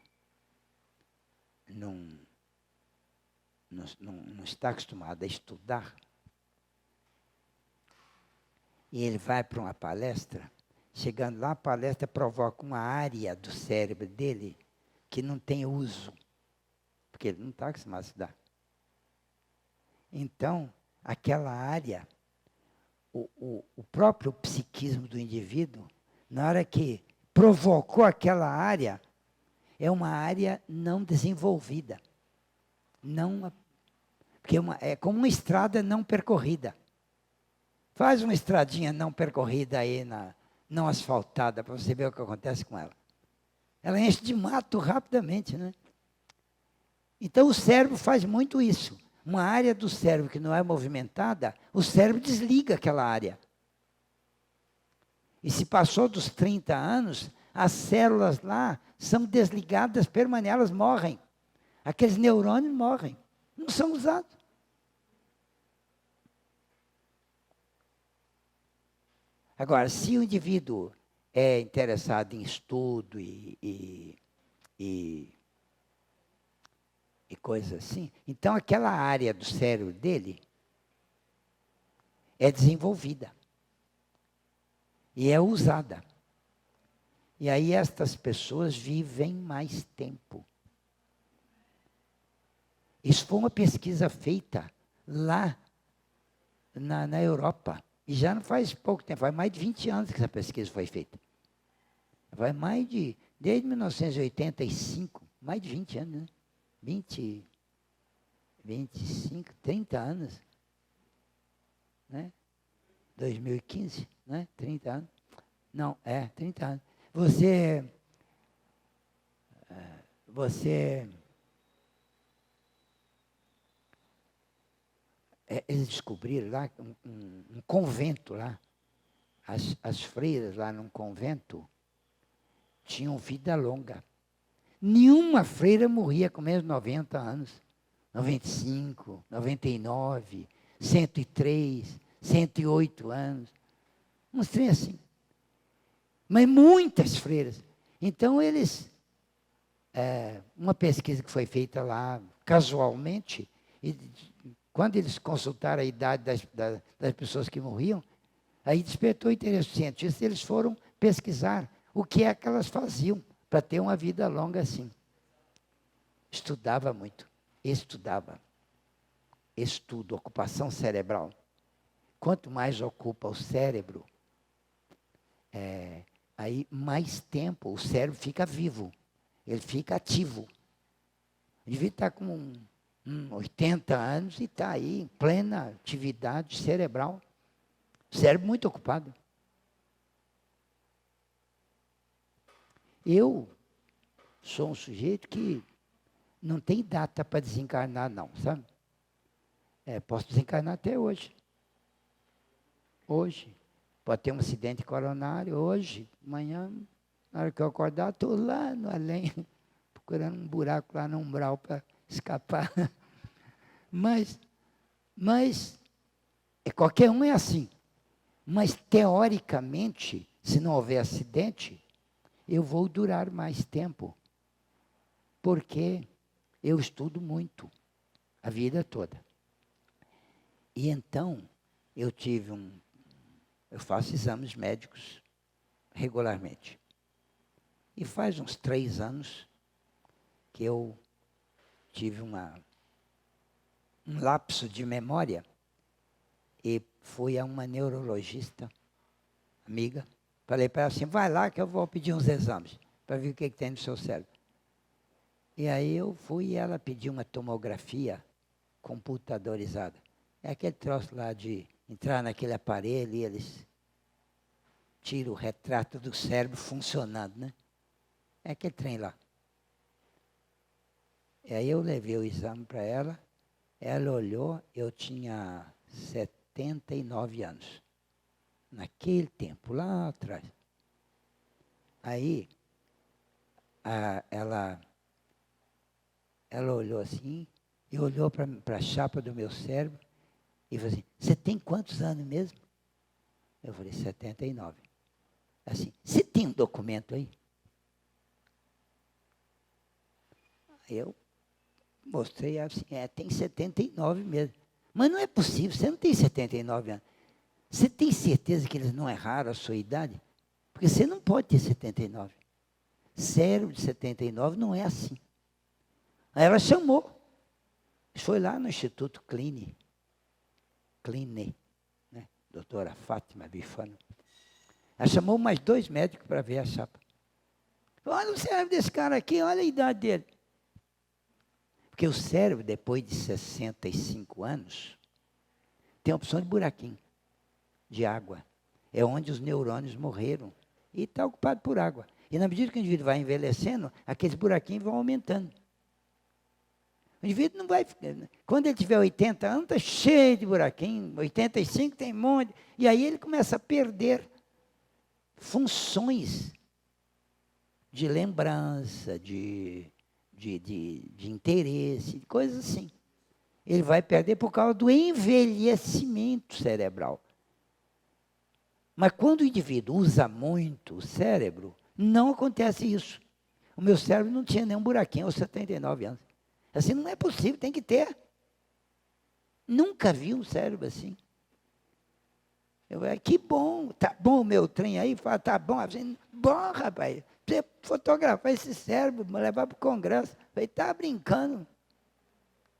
não está acostumado a estudar, e ele vai para uma palestra, chegando lá, a palestra provoca uma área do cérebro dele que não tem uso, porque ele não está acostumado a estudar. Então, aquela área, o próprio psiquismo do indivíduo, na hora que provocou aquela área, é uma área não desenvolvida. Porque é como uma estrada não percorrida. Faz uma estradinha não percorrida aí, não asfaltada, para você ver o que acontece com ela. Ela enche de mato rapidamente, né? Então o cérebro faz muito isso. Uma área do cérebro que não é movimentada, o cérebro desliga aquela área. E se passou dos 30 anos, as células lá são desligadas permanecem, elas morrem. Aqueles neurônios morrem, não são usados. Agora, se o indivíduo é interessado em estudo e coisas assim, então aquela área do cérebro dele é desenvolvida e é usada. E aí estas pessoas vivem mais tempo. Isso foi uma pesquisa feita lá na Europa. E já não faz pouco tempo, faz mais de 20 anos que essa pesquisa foi feita. Vai desde 1985, mais de 20 anos, né? 25, 30 anos. Né? 2015, né? 30 anos. Não, 30 anos. Eles descobriram lá um convento lá. As freiras lá num convento tinham vida longa. Nenhuma freira morria com menos de 90 anos. 95, 99, 103, 108 anos. Uns trem assim. Mas muitas freiras. Então uma pesquisa que foi feita lá casualmente, e quando eles consultaram a idade das pessoas que morriam, aí despertou interesse dos cientistas, eles foram pesquisar o que é que elas faziam para ter uma vida longa assim. Estudava muito, estudo, ocupação cerebral. Quanto mais ocupa o cérebro, aí mais tempo o cérebro fica vivo, ele fica ativo. Devia estar com 80 anos e está aí em plena atividade cerebral. Cérebro muito ocupado. Eu sou um sujeito que não tem data para desencarnar, não, sabe? Posso desencarnar até hoje. Hoje. Pode ter um acidente coronário hoje, amanhã, na hora que eu acordar, estou lá no além, procurando um buraco lá no umbral para escapar. Mas qualquer um é assim. Mas, teoricamente, se não houver acidente, eu vou durar mais tempo. Porque eu estudo muito, a vida toda. E então, eu faço exames médicos regularmente. E faz uns 3 anos que eu tive um lapso de memória e fui a uma neurologista, amiga. Falei para ela assim, vai lá que eu vou pedir uns exames para ver o que tem no seu cérebro. E aí eu fui e ela pediu uma tomografia computadorizada. É aquele troço lá de entrar naquele aparelho e eles tiram o retrato do cérebro funcionando, né? É aquele trem lá. E aí eu levei o exame para ela, ela olhou, eu tinha 79 anos. Naquele tempo, lá atrás. Aí, ela olhou assim, e olhou para a chapa do meu cérebro, e falou assim, você tem quantos anos mesmo? Eu falei, 79. assim, você tem um documento aí? Eu mostrei assim, tem 79 mesmo. Mas não é possível, você não tem 79 anos. Você tem certeza que eles não erraram a sua idade? Porque você não pode ter 79. Cérebro de 79 não é assim. Aí ela chamou. Foi lá no Instituto Kline, né? Doutora Fátima Bifano. Ela chamou mais 2 médicos para ver a chapa. Olha o cérebro desse cara aqui, olha a idade dele. Porque o cérebro, depois de 65 anos, tem a opção de buraquinho, de água. É onde os neurônios morreram. E está ocupado por água. E na medida que o indivíduo vai envelhecendo, aqueles buraquinhos vão aumentando. O indivíduo não vai... Quando ele tiver 80 anos, está cheio de buraquinho. 85 tem um monte. E aí ele começa a perder funções de lembrança, de interesse, de coisas assim. Ele vai perder por causa do envelhecimento cerebral. Mas quando o indivíduo usa muito o cérebro, não acontece isso. O meu cérebro não tinha nenhum buraquinho aos 79 anos. Assim não é possível, tem que ter. Nunca vi um cérebro assim. Que bom, tá bom o meu trem aí? Fala, tá bom. Assim, bom, rapaz, você fotografar esse cérebro, levar para o congresso. Falei, tá brincando.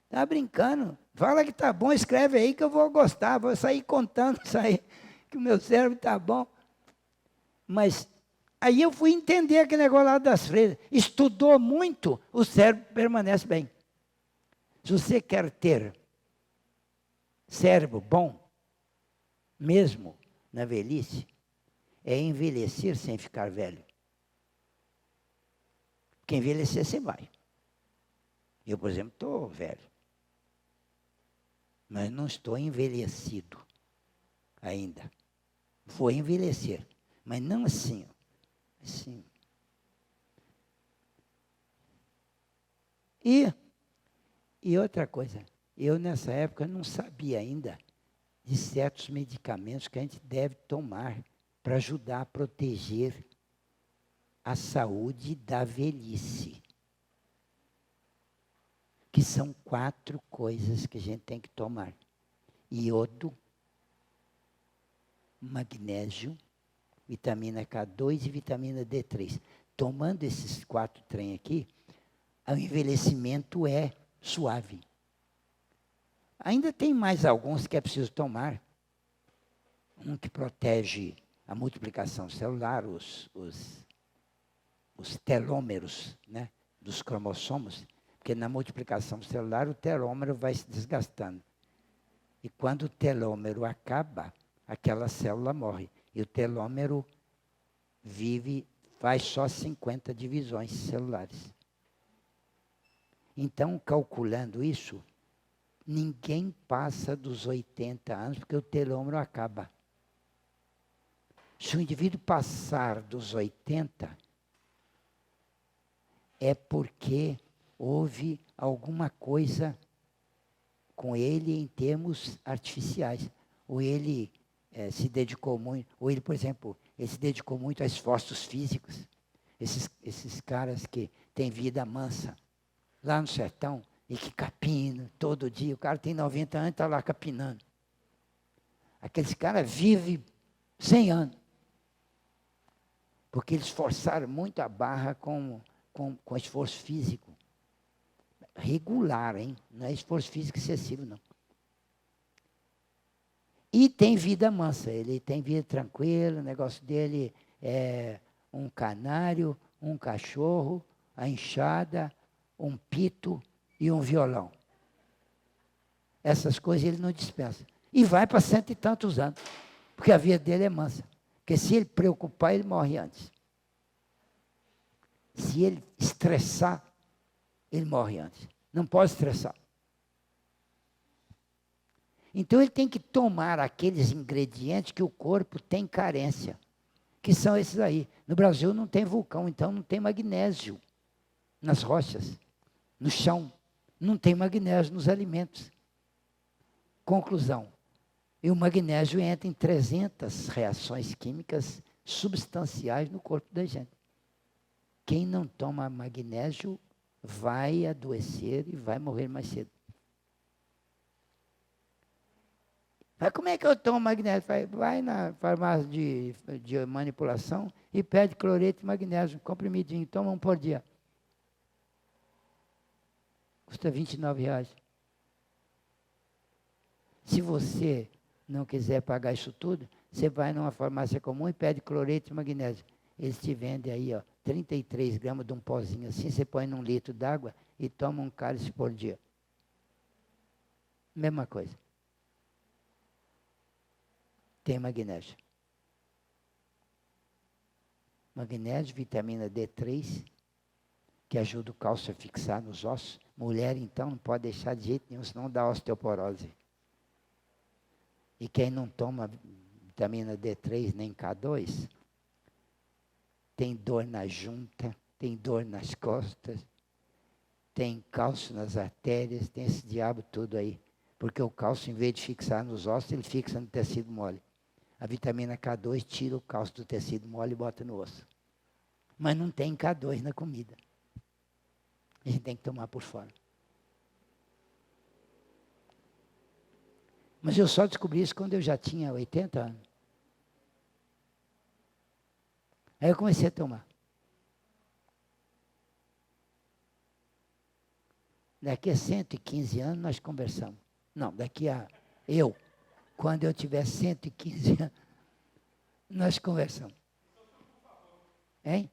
Tá brincando. Fala que tá bom, escreve aí que eu vou gostar, vou sair contando isso aí, que o meu cérebro tá bom. Mas aí eu fui entender aquele negócio lá das freiras. Estudou muito, o cérebro permanece bem. Se você quer ter cérebro bom, mesmo na velhice, é envelhecer sem ficar velho. Porque envelhecer você vai. Eu, por exemplo, estou velho. Mas não estou envelhecido ainda. Vou envelhecer, mas não assim. Assim. E outra coisa, eu nessa época não sabia ainda de certos medicamentos que a gente deve tomar para ajudar a proteger a saúde da velhice. Que são 4 coisas que a gente tem que tomar: iodo, magnésio, vitamina K2 e vitamina D3. Tomando esses 4 trem aqui, o envelhecimento é suave. Ainda tem mais alguns que é preciso tomar. Um que protege a multiplicação celular, os telômeros, né, dos cromossomos, porque na multiplicação celular o telômero vai se desgastando. E quando o telômero acaba, aquela célula morre. E o telômero faz só 50 divisões celulares. Então, calculando isso, ninguém passa dos 80 anos, porque o telômero acaba. Se o indivíduo passar dos 80, é porque houve alguma coisa com ele em termos artificiais. Ou ele se dedicou muito, ou ele, por exemplo, ele se dedicou muito a esforços físicos. Esses caras que têm vida mansa, lá no sertão, e que capinam todo dia. O cara tem 90 anos e está lá capinando. Aqueles caras vivem 100 anos. Porque eles forçaram muito a barra com esforço físico. Regular, hein? Não é esforço físico excessivo, não. E tem vida mansa, ele tem vida tranquila, o negócio dele é um canário, um cachorro, a enxada, um pito e um violão. Essas coisas ele não dispensa. E vai para 100 e tantos anos, porque a vida dele é mansa. Porque se ele preocupar, ele morre antes. Se ele estressar, ele morre antes. Não pode estressar. Então ele tem que tomar aqueles ingredientes que o corpo tem carência, que são esses aí. No Brasil não tem vulcão, então não tem magnésio nas rochas, no chão. Não tem magnésio nos alimentos. Conclusão. E o magnésio entra em 300 reações químicas substanciais no corpo da gente. Quem não toma magnésio vai adoecer e vai morrer mais cedo. Mas como é que eu tomo magnésio? Vai na farmácia de manipulação e pede cloreto de magnésio, comprimidinho, toma um por dia. Custa R$29. Se você não quiser pagar isso tudo, você vai numa farmácia comum e pede cloreto de magnésio. Eles te vendem aí, ó, 33 gramas de um pozinho assim, você põe num litro d'água e toma um cálice por dia. Mesma coisa. Tem magnésio. Magnésio, vitamina D3, que ajuda o cálcio a fixar nos ossos. Mulher, então, não pode deixar de jeito nenhum, senão dá osteoporose. E quem não toma vitamina D3 nem K2, tem dor na junta, tem dor nas costas, tem cálcio nas artérias, tem esse diabo tudo aí. Porque o cálcio, em vez de fixar nos ossos, ele fixa no tecido mole. A vitamina K2 tira o cálcio do tecido mole e bota no osso. Mas não tem K2 na comida. A gente tem que tomar por fora. Mas eu só descobri isso quando eu já tinha 80 anos. Aí eu comecei a tomar. Daqui a 115 anos nós conversamos. Não, quando eu tiver 115 anos, nós conversamos. Hein?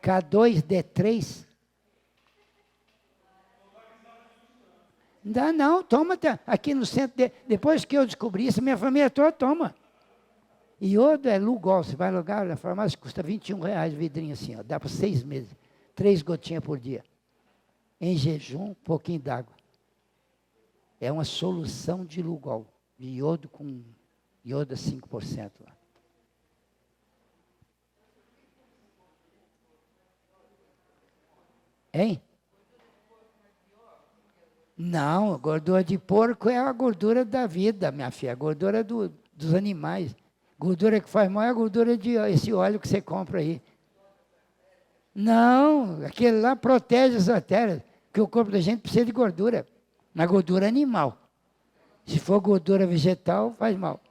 K2D3. Não, toma aqui no centro. Depois que eu descobri isso, minha família toda toma. Iodo é Lugol, você vai alugar na farmácia, custa R$21 vidrinho assim, ó, dá para 6 meses. 3 gotinhas por dia. Em jejum, um pouquinho d'água. É uma solução de Lugol, de iodo com iodo a 5% lá. Hein? Não, a gordura de porco é a gordura da vida, minha filha, a gordura dos animais. Gordura que faz mal é a gordura de esse óleo que você compra aí. Não, aquele lá protege as artérias, porque o corpo da gente precisa de gordura. Na gordura animal. Se for gordura vegetal, faz mal.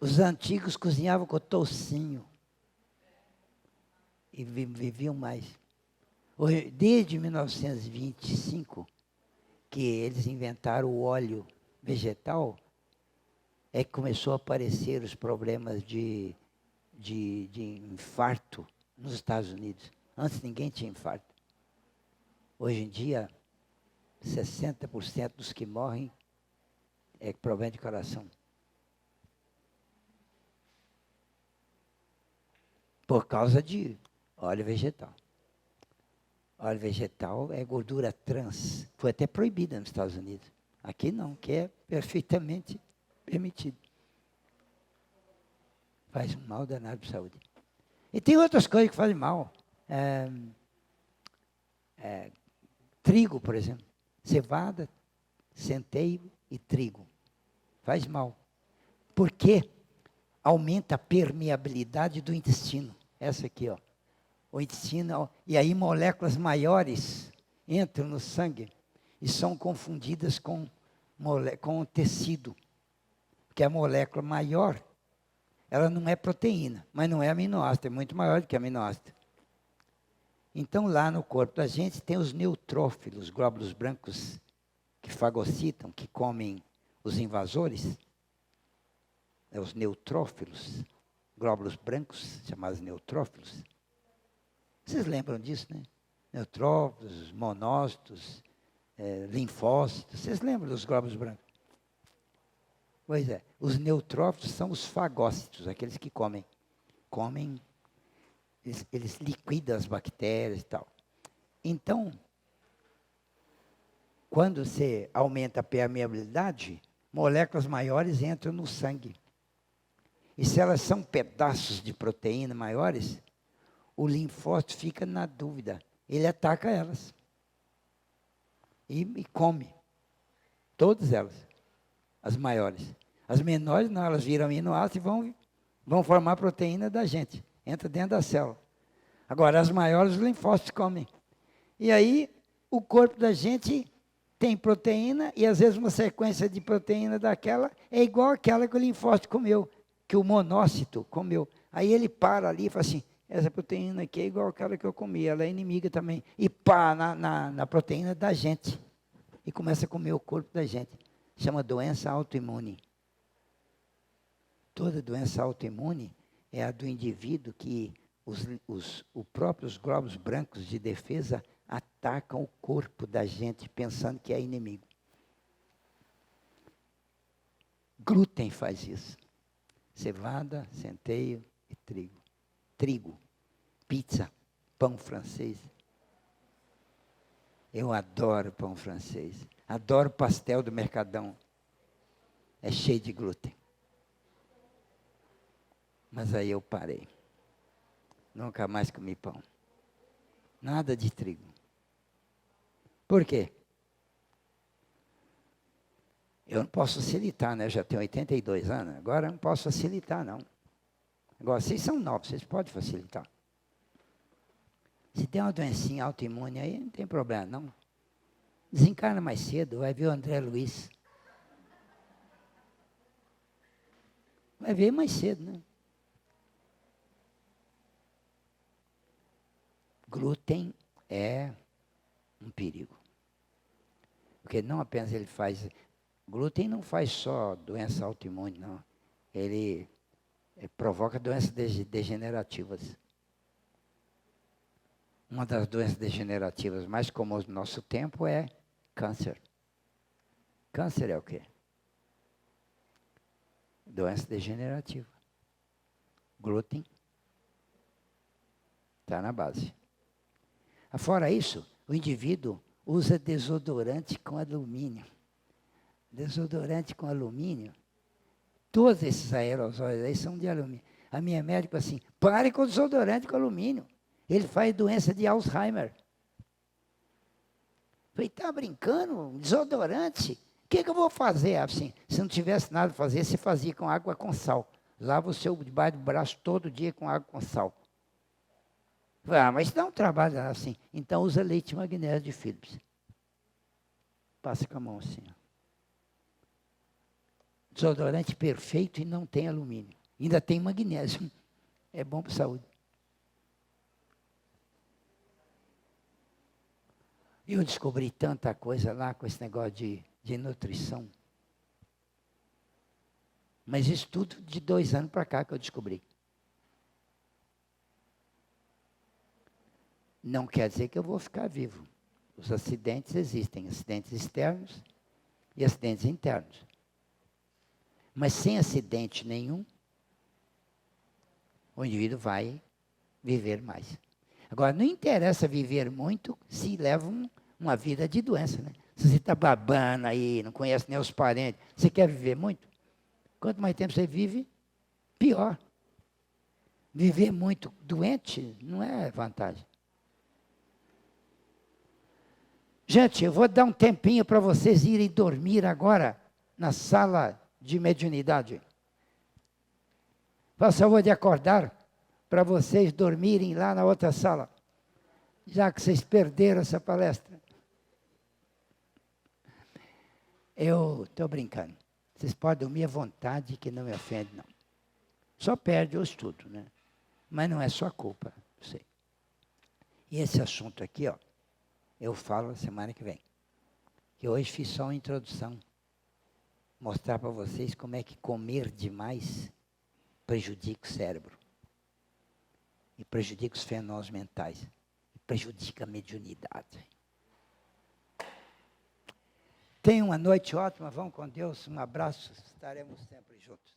Os antigos cozinhavam com toucinho. E viviam mais. Desde 1925, que eles inventaram o óleo vegetal, é que começou a aparecer os problemas de infarto nos Estados Unidos. Antes ninguém tinha infarto. Hoje em dia, 60% dos que morrem é problema de coração. Por causa de óleo vegetal. Óleo vegetal é gordura trans. Foi até proibida nos Estados Unidos. Aqui não, que é perfeitamente permitido. Faz um mal danado para a saúde. E tem outras coisas que fazem mal. Trigo, por exemplo. Cevada, centeio e trigo. Faz mal. Por quê? Aumenta a permeabilidade do intestino. Essa aqui, ó. O intestino, e aí moléculas maiores entram no sangue e são confundidas com o tecido. Porque a molécula maior, ela não é proteína, mas não é aminoácido, é muito maior do que aminoácido. Então, lá no corpo da gente tem os neutrófilos, glóbulos brancos, que fagocitam, que comem os invasores. Os neutrófilos, glóbulos brancos, chamados neutrófilos. Vocês lembram disso, né? Neutrófilos, monócitos, linfócitos. Vocês lembram dos glóbulos brancos? Pois é, os neutrófilos são os fagócitos, aqueles que comem. Eles liquidam as bactérias e tal. Então, quando você aumenta a permeabilidade, moléculas maiores entram no sangue. E se elas são pedaços de proteína maiores, o linfócito fica na dúvida. Ele ataca elas. e come. Todas elas. As maiores. As menores não, elas viram aminoácidos e vão formar a proteína da gente. Entra dentro da célula. Agora, as maiores, os linfócitos comem. E aí, o corpo da gente tem proteína, e às vezes uma sequência de proteína daquela é igual àquela que o linfócito comeu, que o monócito comeu. Aí ele para ali e fala assim, essa proteína aqui é igual àquela que eu comi, ela é inimiga também. E pá, na proteína da gente. E começa a comer o corpo da gente. Chama doença autoimune. Toda doença autoimune é a do indivíduo que os próprios glóbulos brancos de defesa atacam o corpo da gente pensando que é inimigo. Glúten faz isso. Cevada, centeio e trigo. Trigo, pizza, pão francês. Eu adoro pão francês. Adoro pastel do Mercadão. É cheio de glúten. Mas aí eu parei. Nunca mais comi pão. Nada de trigo. Por quê? Eu não posso facilitar, né? Eu já tenho 82 anos, agora eu não posso facilitar, não. Agora, vocês são novos, vocês podem facilitar. Se tem uma doencinha autoimune aí, não tem problema, não. Desencarna mais cedo, vai ver o André Luiz. Vai ver mais cedo, né? Glúten é um perigo. Porque não apenas ele faz... Glúten não faz só doença autoimune, não. Ele provoca doenças degenerativas. Uma das doenças degenerativas mais comuns do nosso tempo é câncer. Câncer é o quê? Doença degenerativa. Glúten está na base. Fora isso, o indivíduo usa desodorante com alumínio. Desodorante com alumínio. Todos esses aerosóis aí são de alumínio. A minha médica assim, pare com desodorante com alumínio. Ele faz doença de Alzheimer. Falei, está brincando? Desodorante? O que eu vou fazer? Assim, se não tivesse nada a fazer, você fazia com água com sal. Lava o seu debaixo do braço todo dia com água com sal. Falei, mas dá um trabalho assim. Então usa leite magnésio de Philips. Passa com a mão assim. Desodorante perfeito e não tem alumínio. Ainda tem magnésio. É bom para a saúde. Eu descobri tanta coisa lá com esse negócio de nutrição. Mas isso tudo de 2 anos para cá que eu descobri. Não quer dizer que eu vou ficar vivo. Os acidentes existem, acidentes externos e acidentes internos. Mas sem acidente nenhum, o indivíduo vai viver mais. Agora, não interessa viver muito se leva uma vida de doença, né? Se você está babando aí, não conhece nem os parentes, você quer viver muito? Quanto mais tempo você vive, pior. Viver muito doente não é vantagem. Gente, eu vou dar um tempinho para vocês irem dormir agora na sala de mediunidade. Faça o favor de acordar para vocês dormirem lá na outra sala, já que vocês perderam essa palestra. Eu estou brincando. Vocês podem dormir à vontade, que não me ofende, não. Só perde o estudo, né? Mas não é sua culpa, eu sei. E esse assunto aqui, ó, eu falo semana que vem. Que hoje fiz só uma introdução. Mostrar para vocês como é que comer demais prejudica o cérebro. E prejudica os fenômenos mentais. E prejudica a mediunidade. Tenham uma noite ótima, vão com Deus, um abraço, estaremos sempre juntos.